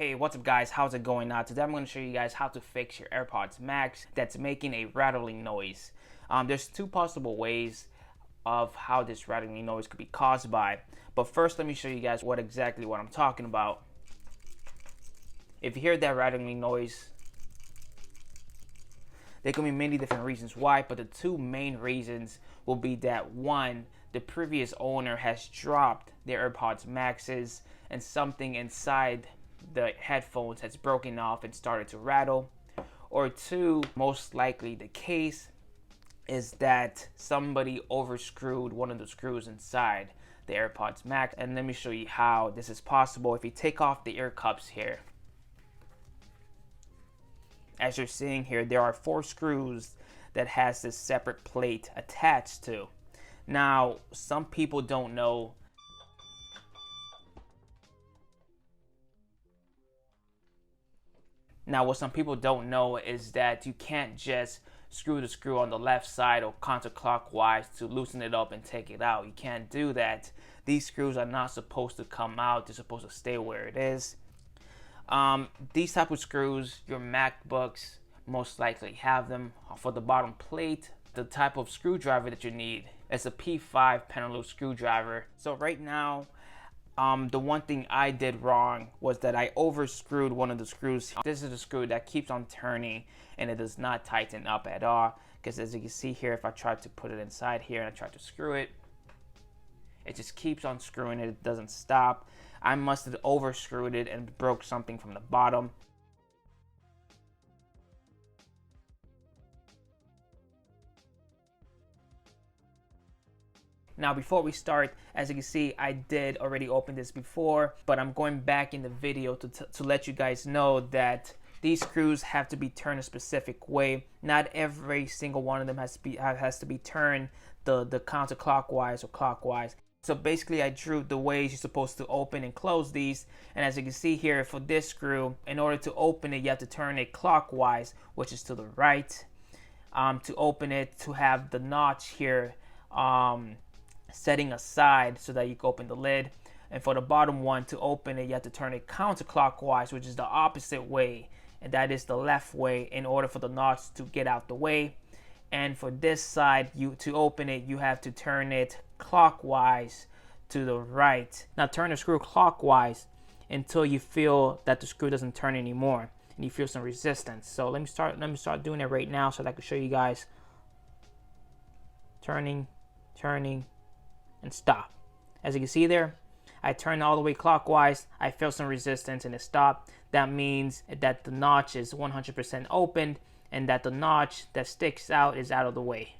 Hey, what's up guys, how's it going now? Today I'm going to show you guys how to fix your AirPods Max that's making a rattling noise. There's two possible ways of how this rattling noise could be caused by. But first let me show you guys what I'm talking about. If you hear that rattling noise, there can be many different reasons why, but the two main reasons will be that one, the previous owner has dropped their AirPods Maxes and something inside the headphones has broken off and started to rattle. Or two, most likely the case is that somebody overscrewed one of the screws inside the AirPods Max. And let me show you how this is possible. If you take off the ear cups here, as you're seeing here, there are 4 screws that has this separate plate attached to. Now, some people don't know what some people don't know is that you can't just screw the screw on the left side or counterclockwise to loosen it up and take it out. You can't do that. These screws are not supposed to come out. They're supposed to stay where it is. These type of screws, your MacBooks most likely have them. For the bottom plate, the type of screwdriver that you need is a P5 penaloop screwdriver. So right now, the one thing I did wrong was that I overscrewed one of the screws. This is the screw that keeps on turning and it does not tighten up at all, because as you can see here, if I try to put it inside here and I try to screw it, it just keeps on screwing it. It doesn't stop. I must have overscrewed it and broke something from the bottom. Now before we start, as you can see, I did already open this before, but I'm going back in the video to let you guys know that these screws have to be turned a specific way. Not every single one of them has to be turned the counterclockwise or clockwise. So basically I drew the ways you're supposed to open and close these, and as you can see here, for this screw, in order to open it, you have to turn it clockwise, which is to the right. To open it, to have the notch here setting aside so that you can open the lid. And for the bottom one, to open it, you have to turn it counterclockwise, which is the opposite way, and that is the left way, in order for the notch to get out the way. And for this side, to open it, you have to turn it clockwise to the right. Now turn the screw clockwise until you feel that the screw doesn't turn anymore and you feel some resistance. So let me start doing it right now so that I can show you guys. Turning, and stop. As you can see there, I turned all the way clockwise. I felt some resistance and it stopped. That means that the notch is 100% opened and that the notch that sticks out is out of the way.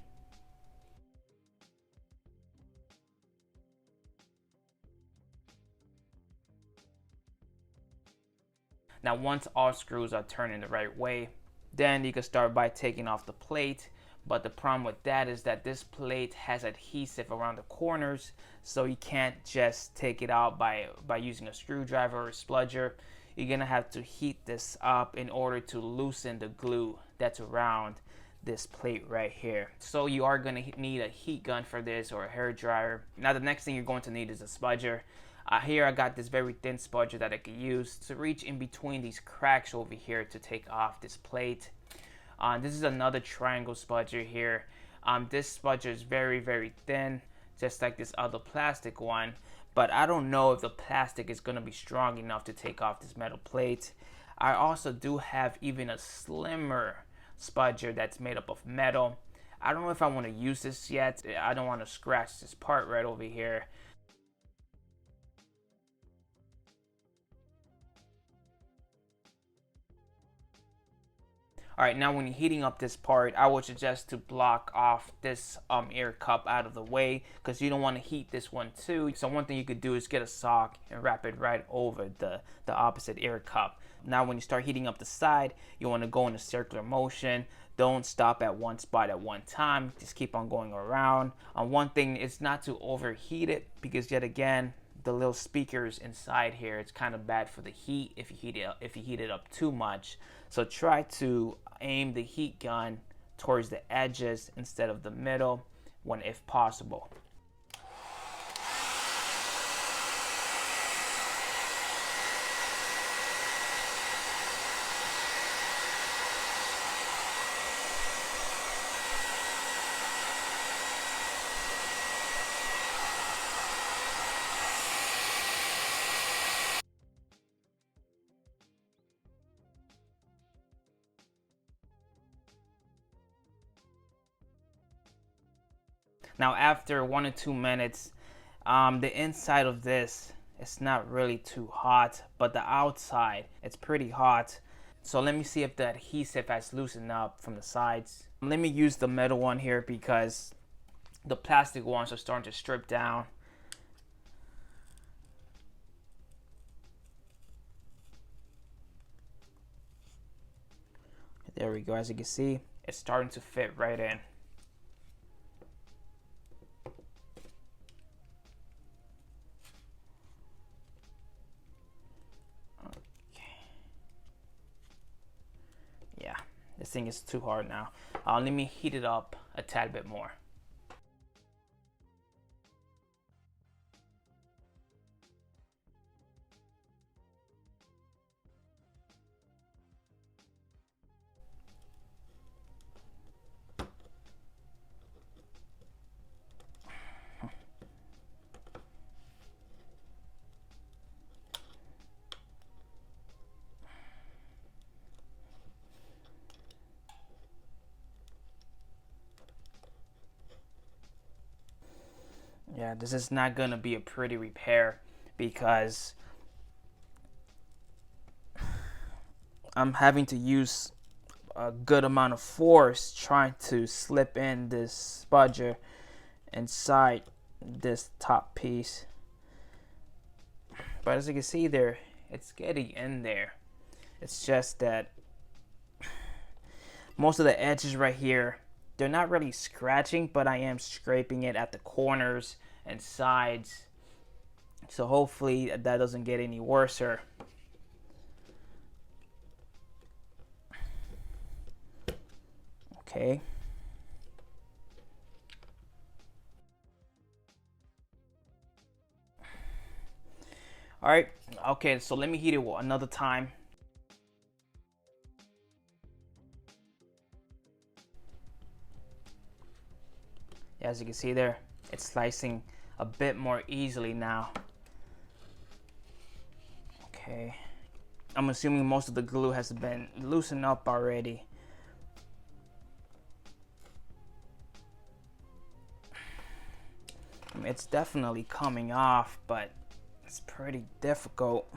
Now once all screws are turned in the right way, then you can start by taking off the plate. But the problem with that is that this plate has adhesive around the corners, so you can't just take it out by using a screwdriver or a spludger. You're gonna have to heat this up in order to loosen the glue that's around this plate right here. So you are gonna need a heat gun for this, or a hair dryer. Now the next thing you're going to need is a spudger. Here I got this very thin spudger that I could use to reach in between these cracks over here to take off this plate. This is another triangle spudger here. This spudger is very, very thin, just like this other plastic one, but I don't know if the plastic is going to be strong enough to take off this metal plate. I also do have even a slimmer spudger that's made up of metal. I don't know if I want to use this yet. I don't want to scratch this part right over here. Alright, now when you're heating up this part, I would suggest to block off this ear cup out of the way, because you don't want to heat this one too. So one thing you could do is get a sock and wrap it right over the opposite ear cup. Now when you start heating up the side, you want to go in a circular motion. Don't stop at one spot at one time. Just keep on going around. One thing is not to overheat it, because yet again, the little speakers inside here, it's kind of bad for the heat if you heat it up too much. So try to aim the heat gun towards the edges instead of the middle if possible. Now after 1 or 2 minutes, the inside of this, it's not really too hot, but the outside, it's pretty hot. So let me see if the adhesive has loosened up from the sides. Let me use the metal one here because the plastic ones are starting to strip down. There we go. As you can see, it's starting to fit right in. Yeah, this thing is too hard now. Let me heat it up a tad bit more. Yeah, this is not gonna be a pretty repair because I'm having to use a good amount of force trying to slip in this spudger inside this top piece. But as you can see there, it's getting in there. It's just that most of the edges right here, they're not really scratching, but I am scraping it at the corners and sides. So hopefully that doesn't get any worser. Okay. All right. Okay, so let me heat it another time. As you can see there, it's slicing a bit more easily now. Okay. I'm assuming most of the glue has been loosened up already. I mean, it's definitely coming off, but it's pretty difficult.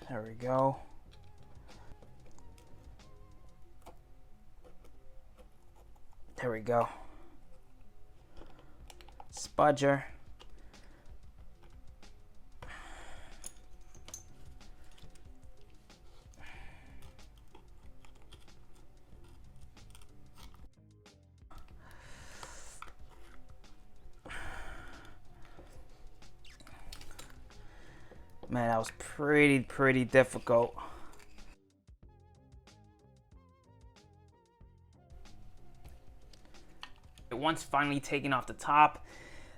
There we go. There we go. Spudger. Man, that was pretty difficult. Once finally taking off the top,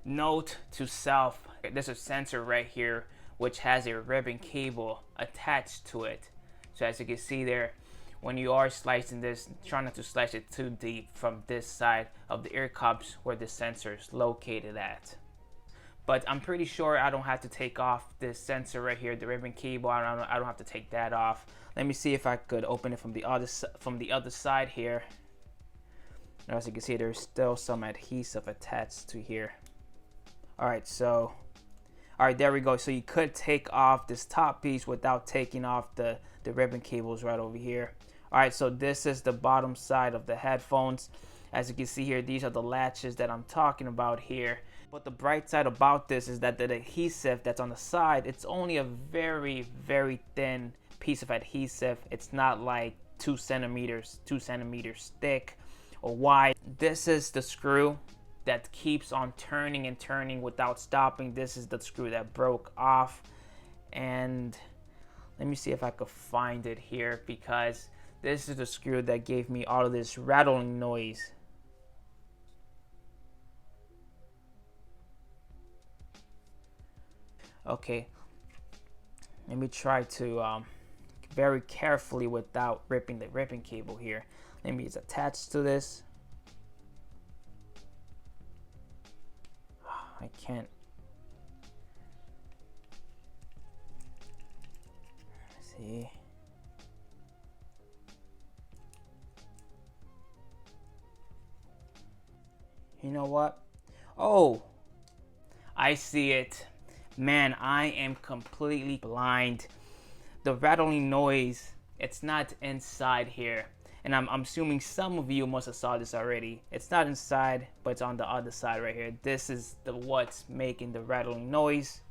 note to self, there's a sensor right here which has a ribbon cable attached to it. So as you can see there, when you are slicing this, try not to slice it too deep from this side of the ear cups where the sensor is located at. But I'm pretty sure I don't have to take off this sensor right here, the ribbon cable. I don't have to take that off. Let me see if I could open it from the other side here. As you can see, there's still some adhesive attached to here. All right, there we go. So you could take off this top piece without taking off the ribbon cables right over here. All right, so this is the bottom side of the headphones. As you can see here, these are the latches that I'm talking about here. But the bright side about this is that the adhesive that's on the side, it's only a very thin piece of adhesive. It's not like 2 centimeters thick or wide. This is the screw that keeps on turning and turning without stopping. This is the screw that broke off. And let me see if I could find it here, because this is the screw that gave me all of this rattling noise. Okay, let me try to very carefully without ripping the ribbon cable here. Let me just attach to this. I can't. Let's see. You know what? Oh, I see it. Man, I am completely blind. The rattling noise, it's not inside here. And I'm assuming some of you must have saw this already. It's not inside, but it's on the other side right here. This is the what's making the rattling noise.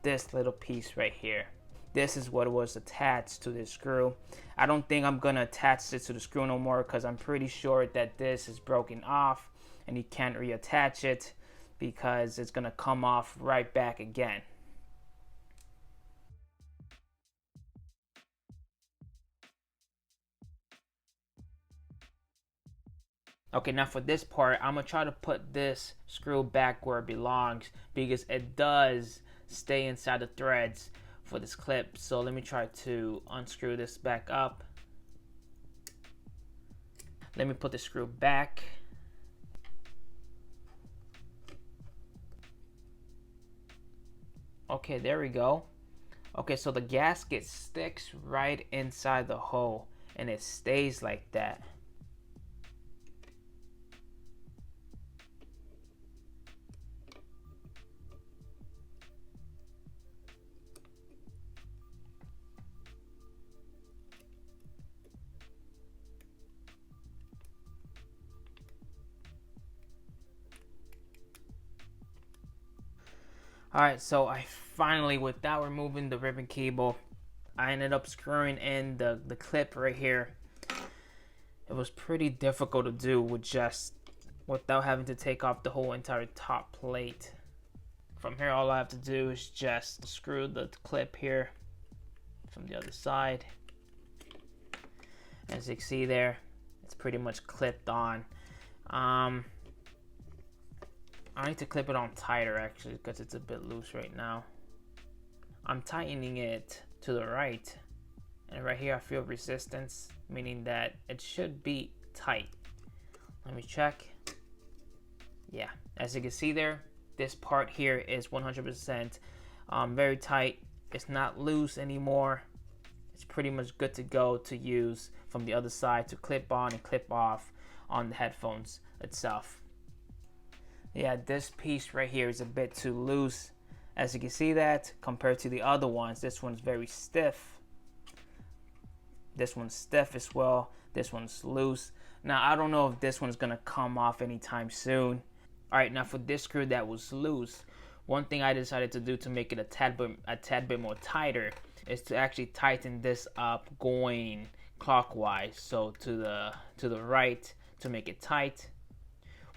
This little piece right here. This is what was attached to this screw. I don't think I'm gonna attach this to the screw no more because I'm pretty sure that this is broken off and you can't reattach it because it's gonna come off right back again. Okay, now for this part, I'm gonna try to put this screw back where it belongs because it does stay inside the threads for this clip. So let me try to unscrew this back up. Let me put the screw back. Okay, there we go. Okay, so the gasket sticks right inside the hole and it stays like that. Alright, so I finally, without removing the ribbon cable, I ended up screwing in the clip right here. It was pretty difficult to do without having to take off the whole entire top plate. From here, all I have to do is just screw the clip here from the other side. As you can see there, it's pretty much clipped on. I need to clip it on tighter actually because it's a bit loose right now. I'm tightening it to the right, and right here I feel resistance, meaning that it should be tight. Let me check. Yeah, as you can see there, this part here is 100% very tight. It's not loose anymore. It's pretty much good to go to use from the other side to clip on and clip off on the headphones itself. Yeah, this piece right here is a bit too loose. As you can see that, compared to the other ones, this one's very stiff. This one's stiff as well. This one's loose. Now, I don't know if this one's gonna come off anytime soon. All right, now for this screw that was loose, one thing I decided to do to make it a tad bit more tighter is to actually tighten this up going clockwise. So to the right to make it tight.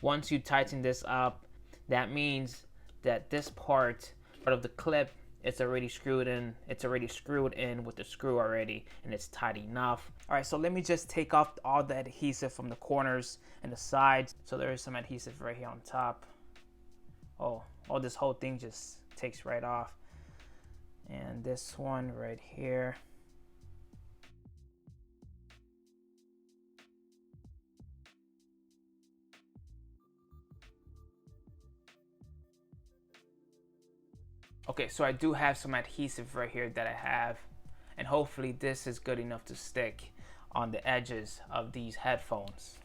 Once you tighten this up, that means that this part of the clip, it's already screwed in. It's already screwed in with the screw already, and it's tight enough. All right, so let me just take off all the adhesive from the corners and the sides. So there is some adhesive right here on top. Oh, this whole thing just takes right off. And this one right here. Okay, so I do have some adhesive right here that I have, and hopefully this is good enough to stick on the edges of these headphones.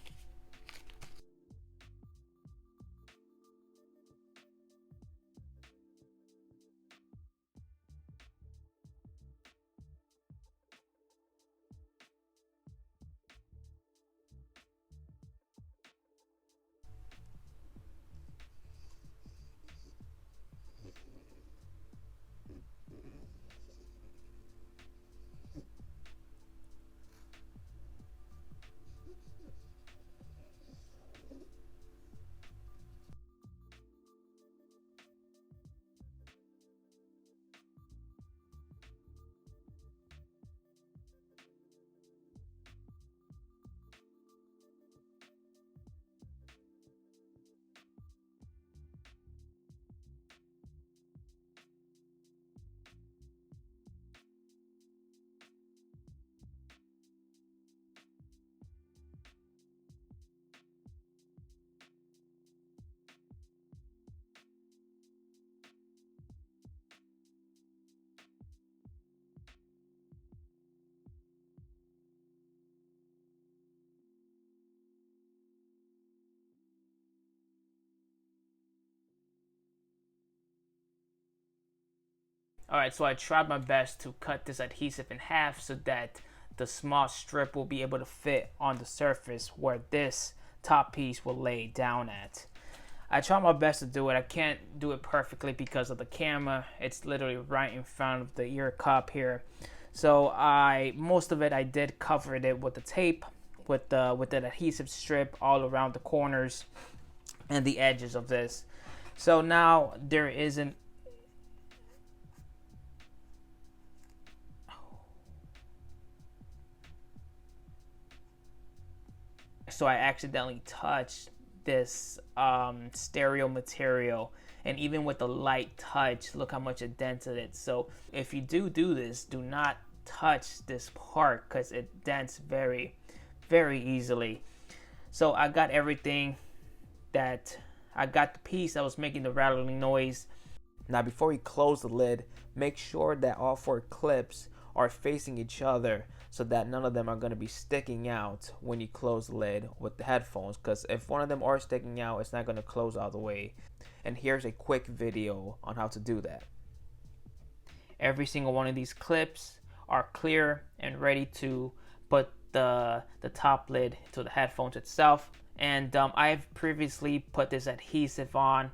Alright, so I tried my best to cut this adhesive in half so that the small strip will be able to fit on the surface where this top piece will lay down at. I tried my best to do it. I can't do it perfectly because of the camera. It's literally right in front of the ear cup here. So most of it I did cover it with the tape, with the adhesive strip all around the corners and the edges of this. So now there isn't. So I accidentally touched this stereo material, and even with the light touch, look how much it dented it. So if you do this, do not touch this part because it dents very, very easily. So I got everything that I got, the piece that was making the rattling noise. Now before you close the lid, make sure that all 4 clips are facing each other so that none of them are going to be sticking out when you close the lid with the headphones, because if one of them are sticking out, it's not going to close all the way. And here's a quick video on how to do that. Every single one of these clips are clear and ready to put the top lid to the headphones itself. And I've previously put this adhesive on.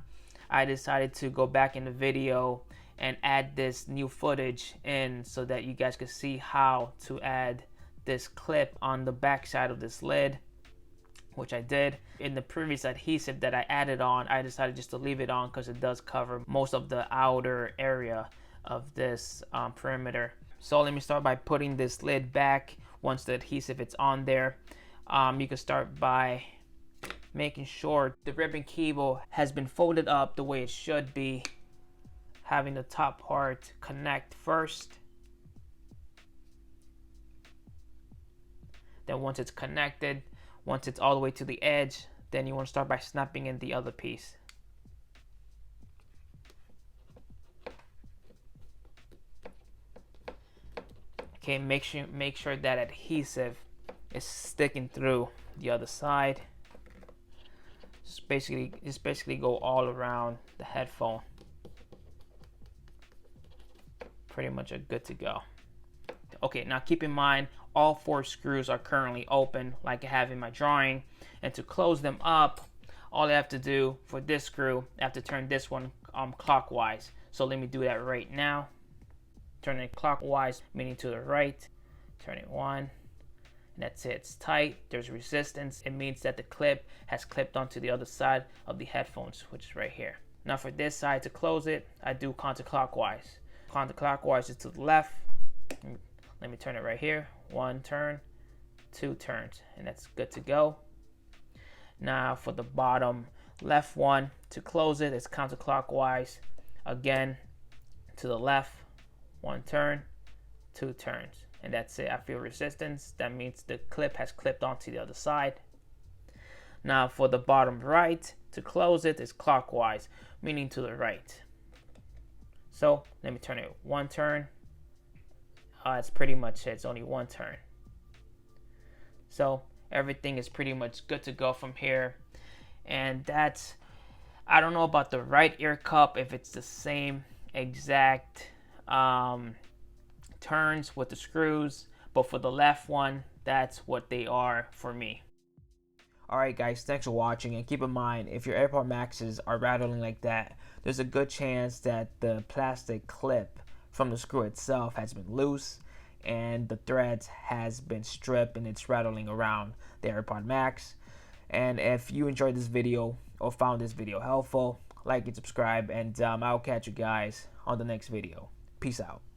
I decided to go back in the video and add this new footage in so that you guys could see how to add this clip on the back side of this lid, which I did. In the previous adhesive that I added on, I decided just to leave it on because it does cover most of the outer area of this perimeter. So let me start by putting this lid back. Once the adhesive is on there, you can start by making sure the ribbon cable has been folded up the way it should be, having the top part connect first. Then once it's connected, once it's all the way to the edge, then you want to start by snapping in the other piece. Okay, make sure that adhesive is sticking through the other side. Just basically go all around the headphone. Pretty much good to go. Okay, now keep in mind all 4 screws are currently open like I have in my drawing, and to close them up, all I have to do for this screw, I have to turn this one clockwise. So let me do that right now. Turn it clockwise, meaning to the right. Turn it 1, and that's it. It's tight. There's resistance. It means that the clip has clipped onto the other side of the headphones, which is right here. Now for this side, to close it, I do counterclockwise. Counterclockwise is to the left. Let me turn it right here. 1 turn, 2 turns, and that's good to go. Now for the bottom left one, to close it, it's counterclockwise. Again, to the left, 1 turn, 2 turns, and that's it. I feel resistance. That means the clip has clipped onto the other side. Now for the bottom right, to close it, is clockwise, meaning to the right. So let me turn it 1 turn. It's pretty much it. It's only 1 turn. So everything is pretty much good to go from here. And that's, I don't know about the right ear cup, if it's the same exact turns with the screws, but for the left one, that's what they are for me. Alright guys, thanks for watching, and keep in mind, if your AirPod Maxes are rattling like that, there's a good chance that the plastic clip from the screw itself has been loose and the threads has been stripped and it's rattling around the AirPod Max. And if you enjoyed this video or found this video helpful, like and subscribe, and I'll catch you guys on the next video. Peace out.